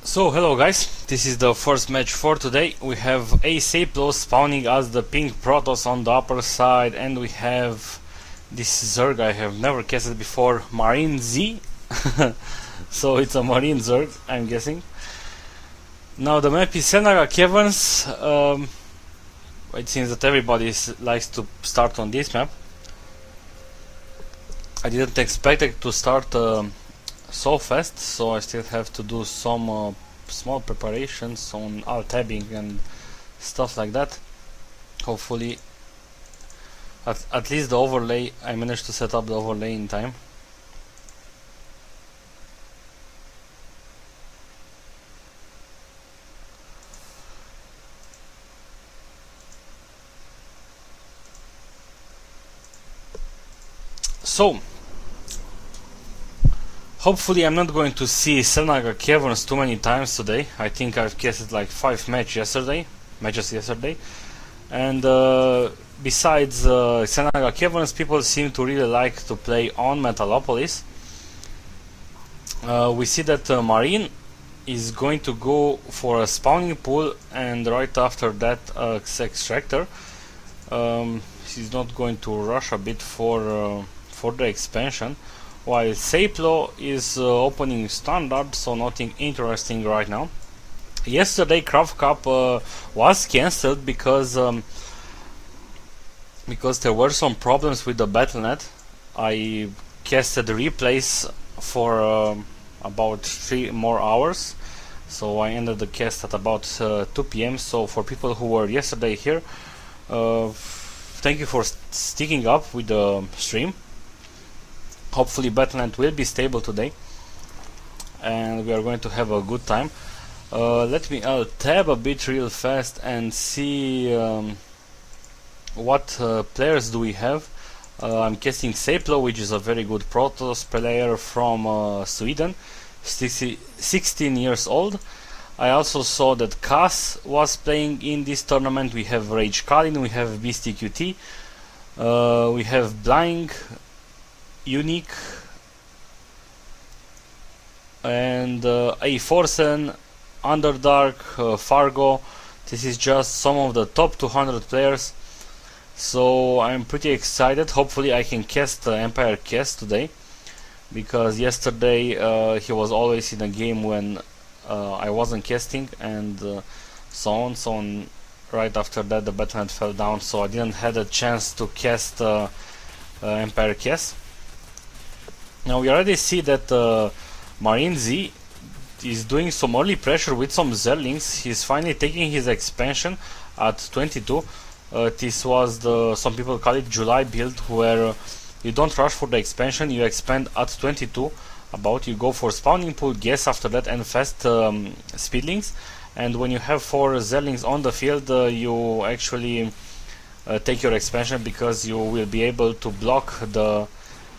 So hello guys, this is the first match for today. We have AiSeiplo spawning as the pink Protoss on the upper side, and we have this Zerg I have never casted before, NTOlmarineZ. So it's a Marine Zerg, I'm guessing. Now the map is Senaga Caverns. It seems that everybody likes to start on this map. I didn't expect it to start so fast, so I still have to do some small preparations on alt tabbing and stuff like that. Hopefully at least the overlay, I managed to set up the overlay in time. So hopefully I'm not going to see Senaga Caverns too many times today. I think I've casted like 5 matches yesterday, and besides Senaga Caverns, people seem to really like to play on Metalopolis. We see that Marine is going to go for a spawning pool, and right after that extractor. He's not going to rush a bit for the expansion, while AiSeiplo is opening standard, so nothing interesting right now. Yesterday CraftCup was cancelled because there were some problems with the Battle.net. I casted replays for about 3 more hours, so I ended the cast at about 2 PM. So for people who were yesterday here, thank you for sticking up with the stream. Hopefully Battle.net will be stable today and we are going to have a good time. Let me tab a bit real fast and see what players do we have. I'm casting AiSeiplo, which is a very good Protoss player from Sweden, 16 years old. I also saw that Cass was playing in this tournament. We have Rage Kalin, we have BSTQT, we have Blind, Unique, and A-Forsen, Underdark, Fargo. This is just some of the top 200 players, so I'm pretty excited. Hopefully I can cast Empire Cast today, because yesterday he was always in a game when I wasn't casting, and so on. Right after that the Battle.net fell down, so I didn't have a chance to cast Empire Cast. Now we already see that NTOlmarineZ is doing some early pressure with some Zerlings. He's finally taking his expansion at 22. This was some people call it July build, where you don't rush for the expansion, you expand at 22. You go for spawning pool, gas after that, and fast speedlings. And when you have 4 Zerlings on the field, you actually take your expansion, because you will be able to block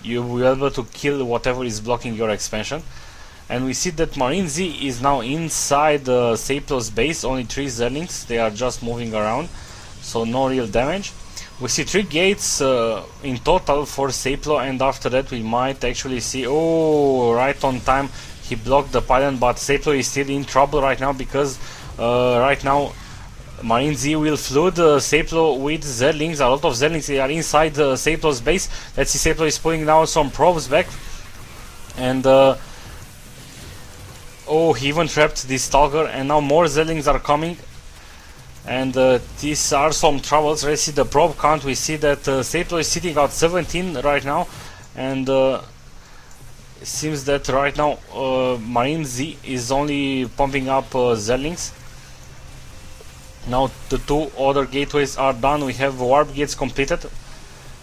you will be able to kill whatever is blocking your expansion. And we see that NTOlmarineZ is now inside AiSeiplo's base. Only 3 Zerlings, they are just moving around, so no real damage. We see 3 gates in total for AiSeiplo, and after that we might actually see, oh, right on time he blocked the pylon, but AiSeiplo is still in trouble right now, because right now NTOlmarineZ will flood AiSeiplo with Zerlings. A lot of Zerlings are inside AiSeiplo's base. Let's see, AiSeiplo is pulling now some probes back, and oh, he even trapped this Stalker, and now more Zerlings are coming, and these are some troubles. Let's see the probe count. We see that AiSeiplo is sitting at 17 right now, and it seems that right now NTOlmarineZ is only pumping up Zerlings. Now the 2 other gateways are done. We have warp gates completed,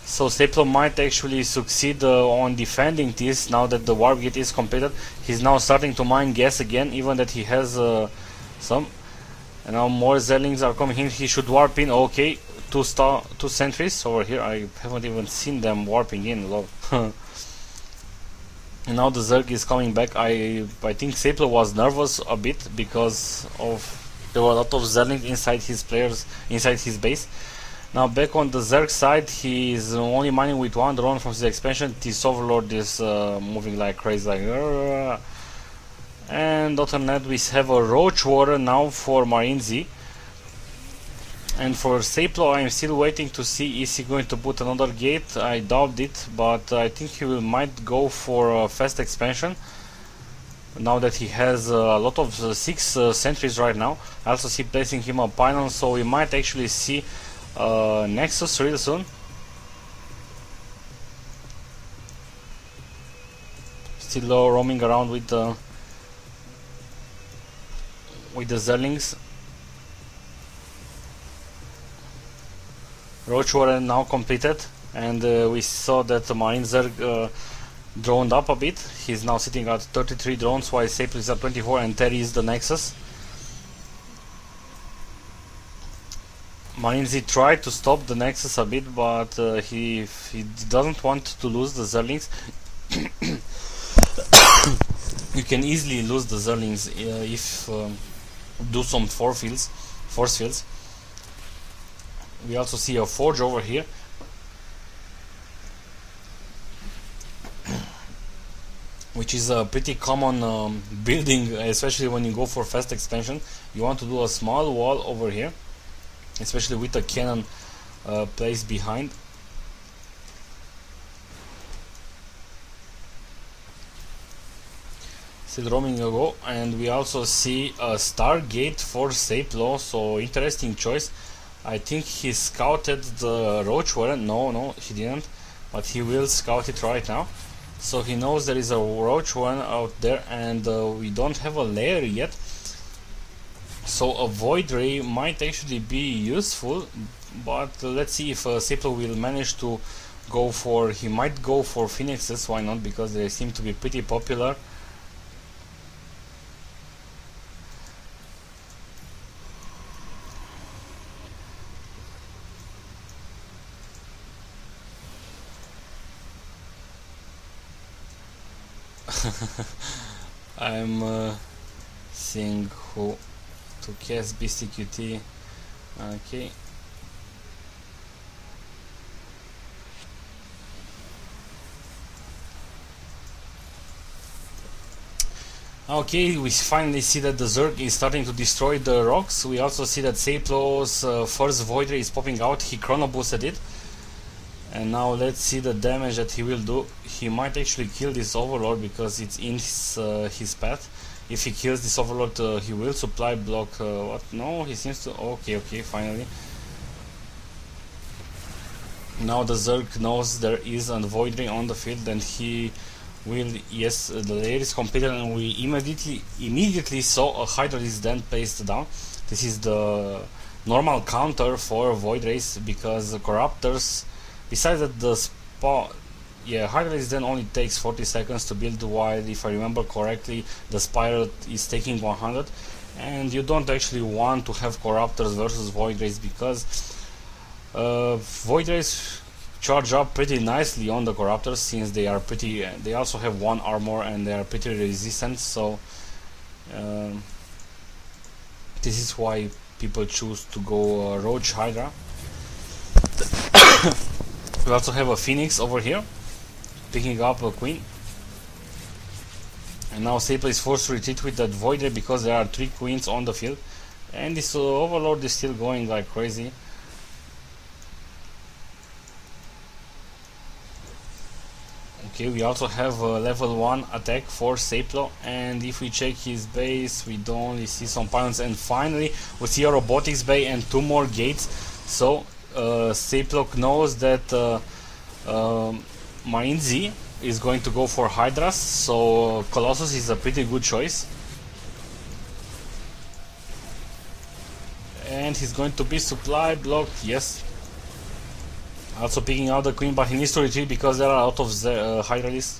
so AiSeiplo might actually succeed on defending this. Now that the warp gate is completed, he's now starting to mine gas again, even that he has some. And now more Zerlings are coming in. He should warp in. Okay, 2 sentries over here. I haven't even seen them warping in. Lol. And now the Zerg is coming back. I think AiSeiplo was nervous a bit, because there were a lot of Zerlings inside his base. Now back on the Zerg side, he is only mining with 1 drone from his expansion. This Overlord is moving like crazy, like, And other than that, we have a Roach Warren now for AiSeiplo. And for AiSeiplo, I'm still waiting to see is he going to put another gate. I doubt it, but I think he might go for a fast expansion. Now that he has a lot of 6 sentries right now. I also see placing him a pylon, so we might actually see Nexus real soon. Still roaming around with the Zerlings. Roach Warren now completed, and we saw that the Marine Zerg droned up a bit. He's now sitting at 33 drones, while AiSeiplo is at 24, and Terry is the Nexus. AiSeiplo tried to stop the Nexus a bit, but he doesn't want to lose the Zerlings. You can easily lose the Zerlings if do some force fields. We also see a forge over here. Which is a pretty common building, especially when you go for fast expansion. You want to do a small wall over here, especially with a cannon placed behind. Still roaming a go, and we also see a Stargate for AiSeiplo, so interesting choice. I think he scouted the Roach Warren. No, he didn't, but he will scout it right now. So he knows there is a Roach Warren out there, and we don't have a layer yet. So a Void Ray might actually be useful, but let's see if AiSeiplo will manage to go for. He might go for Phoenixes. Why not? Because they seem to be pretty popular. I'm seeing who to cast BCQT. Okay. Okay, we finally see that the Zerg is starting to destroy the rocks. We also see that AiSeiplo's first Void Ray is popping out. He chrono boosted it. And now let's see the damage that he will do. He might actually kill this Overlord because it's in his path. If he kills this Overlord, he will supply block. What? No, he seems to. Okay, finally. Now the Zerg knows there is a Void Ray on the field, and he will. Yes, the layer is completed, and we immediately saw a Hydralisk Den placed down. This is the normal counter for Void Rays because the Corruptors. Besides that, the Hydralisk Den only takes 40 seconds to build, while if I remember correctly, the Spiral is taking 100, and you don't actually want to have Corruptors versus Void Rays because Void Rays charge up pretty nicely on the Corruptors, since they are pretty. They also have 1 armor and they are pretty resistant. So this is why people choose to go Roach Hydra. We also have a Phoenix over here, picking up a Queen. And now AiSeiplo is forced to retreat with that Void Ray because there are 3 Queens on the field. And this Overlord is still going like crazy. Okay, we also have a level 1 attack for AiSeiplo, and if we check his base, we don't only see some pylons, and finally we see a robotics bay and 2 more gates. So AiSeiplo knows that AiSeiplo is going to go for Hydras, so Colossus is a pretty good choice. And he's going to be supply blocked, yes. Also picking out the Queen, but he needs to retreat because there are a lot of Hydralisks.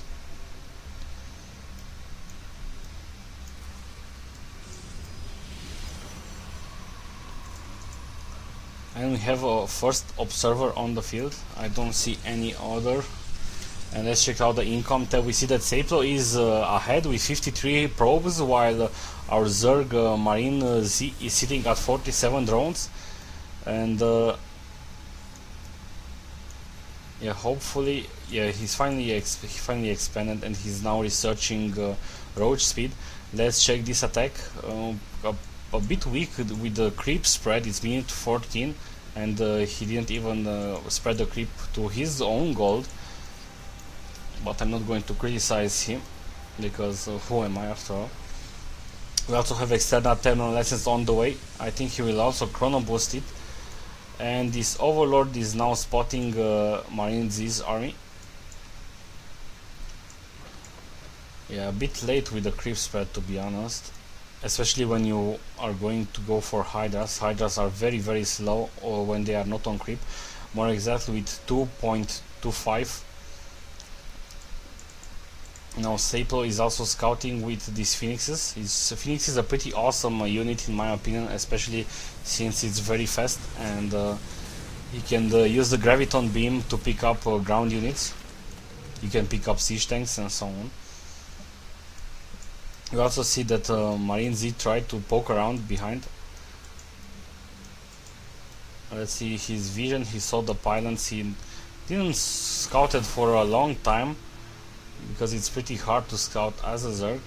And we have a first observer on the field. I don't see any other. And let's check out the income tab. We see that AiSeiplo is ahead with 53 probes, while our Zerg AiSeiplo is sitting at 47 drones. And Yeah, hopefully, yeah, he finally expanded, and he's now researching roach speed. Let's check this attack. A bit weak with the creep spread. It's minute 14, and he didn't even spread the creep to his own gold. But I'm not going to criticize him, because who am I after all? We also have extended terminal lessons on the way. I think he will also chrono boost it. And this Overlord is now spotting NTOlmarineZ's army. Yeah, a bit late with the creep spread, to be honest. Especially when you are going to go for Hydras. Hydras are very slow, or when they are not on creep. More exactly with 2.25. Now AiSeiplo is also scouting with these Phoenixes. Phoenix is a pretty awesome unit in my opinion, especially since it's very fast, and you can use the graviton beam to pick up ground units. You can pick up siege tanks and so on. You also see that NTOlmarineZ tried to poke around behind. Let's see his vision. He saw the pylons. He didn't scout it for a long time, because it's pretty hard to scout as a Zerg,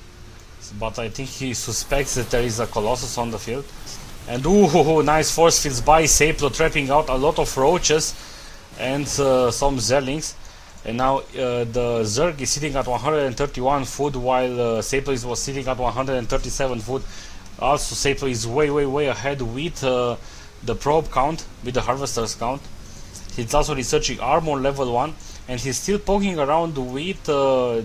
but I think he suspects that there is a Colossus on the field. And ooh, nice force fields by AiSeiplo, trapping out a lot of roaches and some Zerlings. And now the Zerg is sitting at 131 food, while AiSeiplo was sitting at 137 food. Also AiSeiplo is way ahead with the probe count, with the harvesters count. He's also researching armor level 1. And he's still poking around with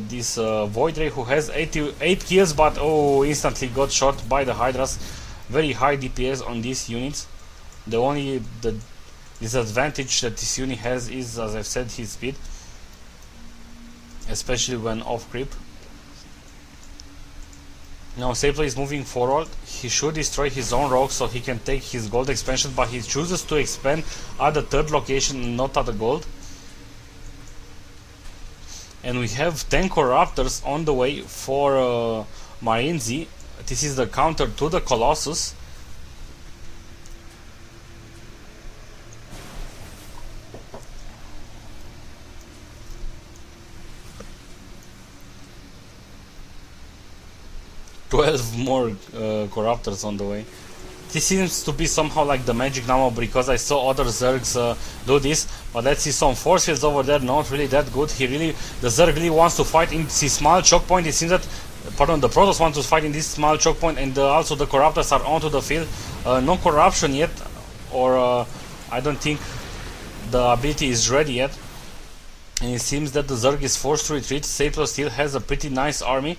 this Void Ray, who has 88 kills, but oh, instantly got shot by the Hydras. Very high DPS on these units. The only disadvantage that this unit has is, as I've said, his speed, especially when off creep. Now AiSeiplo is moving forward. He should destroy his own rogue so he can take his gold expansion, but he chooses to expand at the third location and not at the gold. And we have 10 Corruptors on the way for NTOlmarineZ. This is the counter to the Colossus. "12 more Corruptors on the way." This seems to be somehow like the magic number, because I saw other Zergs do this. But let's see some force fields over there, not really that good. The Zerg really wants to fight in this small choke point. It seems that, pardon, the Protoss want to fight in this small choke point, and also the Corruptors are onto the field. No corruption yet, or I don't think the ability is ready yet. And it seems that the Zerg is forced to retreat. AiSeiplo still has a pretty nice army.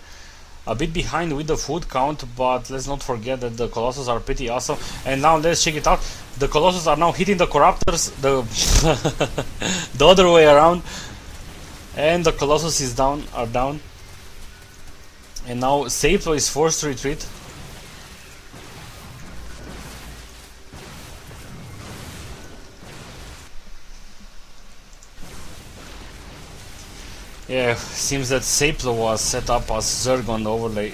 A bit behind with the food count, but let's not forget that the Colossus are pretty awesome. And now let's check it out. The Colossus are now hitting the Corruptors the other way around, and the Colossus is down. And now AiSeiplo is forced to retreat. Yeah, seems that AiSeiplo was set up as Zerg on the overlay.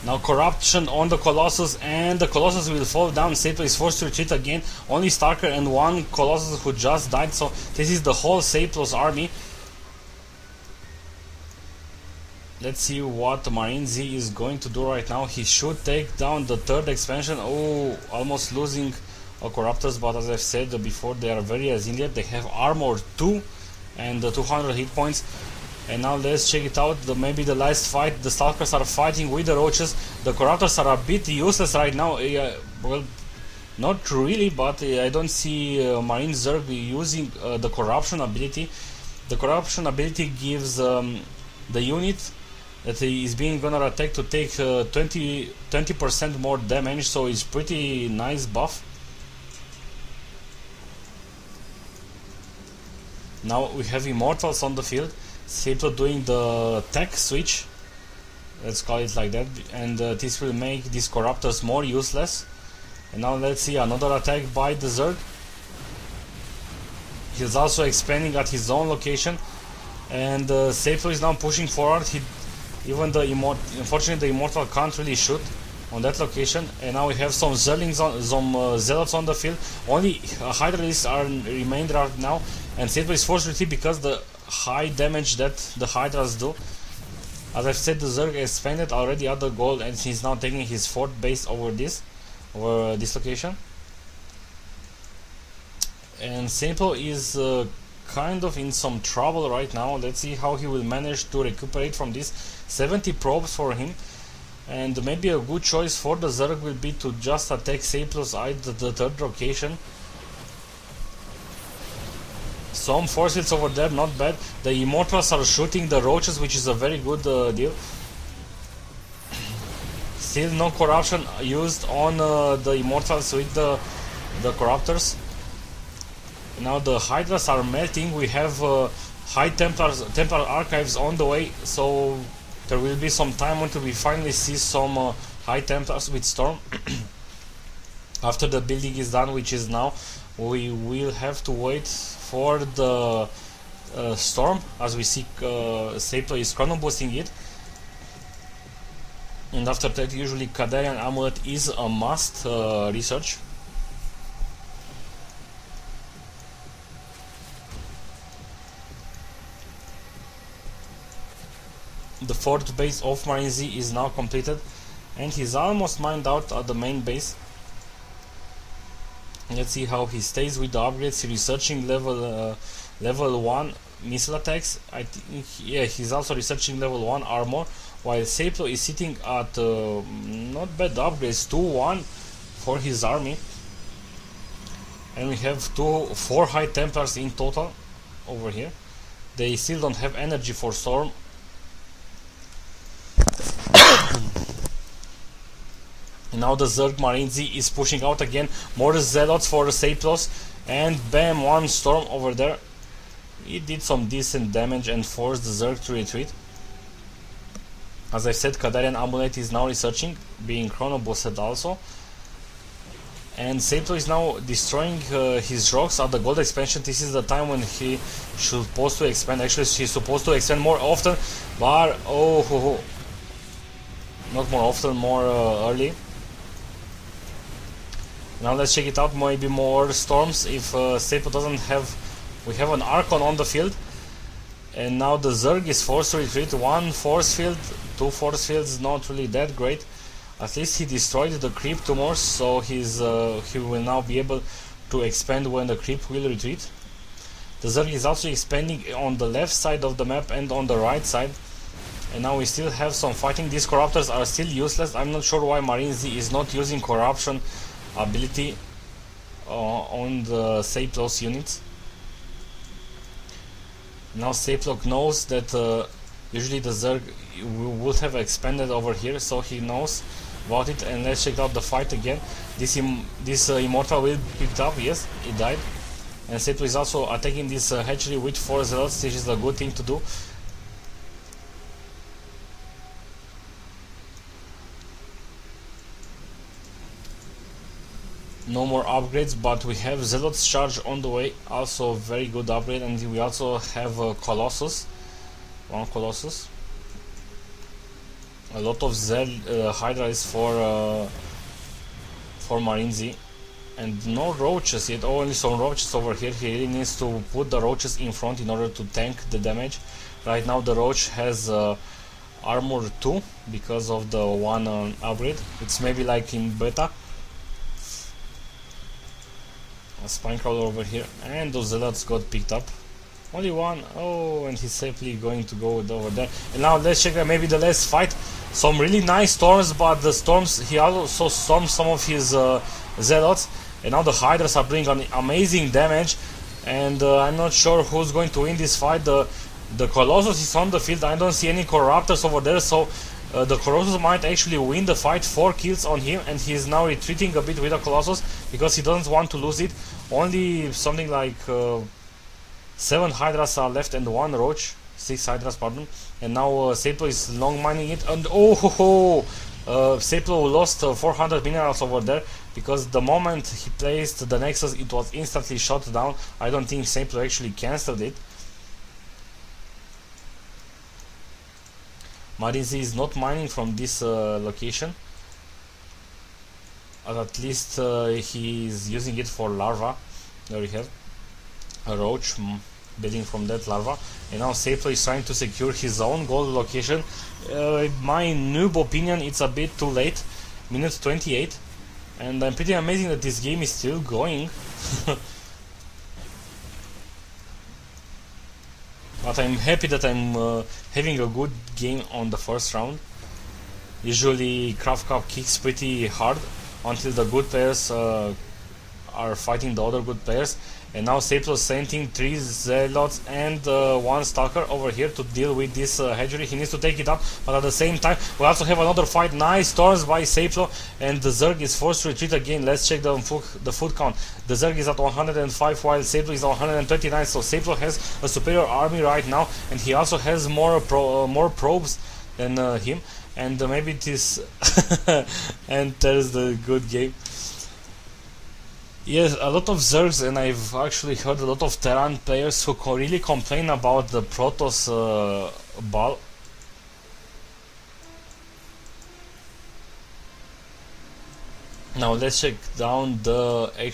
Now corruption on the Colossus, and the Colossus will fall down. AiSeiplo is forced to retreat again. Only Starker and one Colossus who just died, so this is the whole AiSeiplo's army. Let's see what NTOlmarineZ is going to do right now. He should take down the third expansion. Oh, almost losing Corruptors, but as I've said before, they are very resilient. They have armor 2 and 200 hit points. And now let's check it out. Maybe the last fight, the Stalkers are fighting with the Roaches. The Corruptors are a bit useless right now. Well, not really, but I don't see NTOlmarineZ using the Corruption ability. The Corruption ability gives the unit that is being gonna attack to take 20% more damage, so it's pretty nice buff. Now we have Immortals on the field. AiSeiplo doing the tech switch, let's call it like that, and this will make these Corruptors more useless. And now let's see another attack by the Zerg. He's also expanding at his own location, and AiSeiplo is now pushing forward. Unfortunately the Immortal can't really shoot. on that location, and now we have some Zerlings on, some Zealots on the field. Only Hydralisks are remained right now, and AiSeiplo is forced to retreat because the high damage that the Hydras do. As I've said, the Zerg expanded already at the goal, and he's now taking his fourth base over this location. And AiSeiplo is kind of in some trouble right now. Let's see how he will manage to recuperate from this. 70 probes for him, and maybe a good choice for the Zerg will be to just attack AiSeiplo's at the third location. Some force fields over there, not bad. The Immortals are shooting the roaches, which is a very good deal. Still no corruption used on the Immortals with the Corruptors. Now the Hydras are melting. We have high Templar archives on the way, so there will be some time until we finally see some high Templars with Storm. After the building is done, which is now, we will have to wait for the Storm, as we see AiSeiplo is chrono boosting it. And after that, usually Kadarian Amulet is a must research. The fourth base of NTOlmarineZ is now completed, and he's almost mined out at the main base. Let's see how he stays with the upgrades. Researching level 1 missile attacks. I think, yeah, he's also researching level 1 armor, while AiSeiplo is sitting at not bad upgrades, 2-1 for his army. And we have 4 high Templars in total over here. They still don't have energy for Storm. Now the Zerg NTOlmarineZ is pushing out again, more Zealots for the AiSeiplos, and bam, one Storm over there. It did some decent damage and forced the Zerg to retreat. As I said, Kadarian Amulet is now researching, being chrono boosted also. And AiSeiplo is now destroying his rocks at the gold expansion. This is the time when he should supposed to expand. Actually, he's supposed to expand more often, but not more often, more early. Now let's check it out, maybe more Storms if AiSeiplo doesn't have... We have an Archon on the field, and now the Zerg is forced to retreat. 1 force field, 2 force fields, not really that great. At least he destroyed the creep tumors, so he will now be able to expand when the creep will retreat. The Zerg is also expanding on the left side of the map and on the right side. And now we still have some fighting. These Corruptors are still useless. I'm not sure why NTOlmarineZ is not using Corruption ability on the AiSeiplo's units. Now AiSeiplo knows that usually the Zerg would have expanded over here, so he knows about it. And let's check out the fight again. This Immortal will be picked up. Yes, it died. And AiSeiplo is also attacking this hatchery with 4 Zealots, which is a good thing to do. No more upgrades, but we have Zealot's charge on the way, also very good upgrade. And we also have Colossus, 1 Colossus. A lot of Hydra is for NTOlmarineZ, and no roaches yet. Only some roaches over here. He really needs to put the roaches in front in order to tank the damage. Right now the roach has armor 2 because of the 1 upgrade. It's maybe like in beta. A Spinecrawler over here, and those Zealots got picked up. Only 1. Oh, and he's safely going to go over there. And now let's check maybe the last fight. Some really nice Storms, but the Storms, he also stormed some of his Zealots. And now the Hydras are bringing an amazing damage. And I'm not sure who's going to win this fight. The Colossus is on the field. I don't see any Corruptors over there, so the Colossus might actually win the fight. 4 kills on him, and he's now retreating a bit with the Colossus because he doesn't want to lose it. Only something like 7 Hydras are left and 1 Roach. 6 Hydras, pardon. And now AiSeiplo is long mining it, and AiSeiplo lost 400 minerals over there because the moment he placed the Nexus, it was instantly shot down. I don't think AiSeiplo actually cancelled it. NTOlmarineZ is not mining from this location. at least he's using it for larva. There we have a roach building from that larva, and now AiSeiplo is trying to secure his own gold location. My noob opinion, it's a bit too late, minute 28, and I'm pretty amazing that this game is still going. But I'm happy that I'm having a good game on the first round. Usually CraftCup kicks pretty hard until the good players are fighting the other good players, and now AiSeiplo sending 3 zealots and 1 stalker over here to deal with this hatchery. He needs to take it up, but at the same time we also have another fight. Nice storms by AiSeiplo, and the Zerg is forced to retreat again. Let's check the food count. The Zerg is at 105 while AiSeiplo is at 139, so AiSeiplo has a superior army right now, and he also has more probes than him, and maybe it is and there's the good game. Yes, a lot of Zergs, and I've actually heard a lot of Terran players who really complain about the Protoss ball. Now let's check down the actual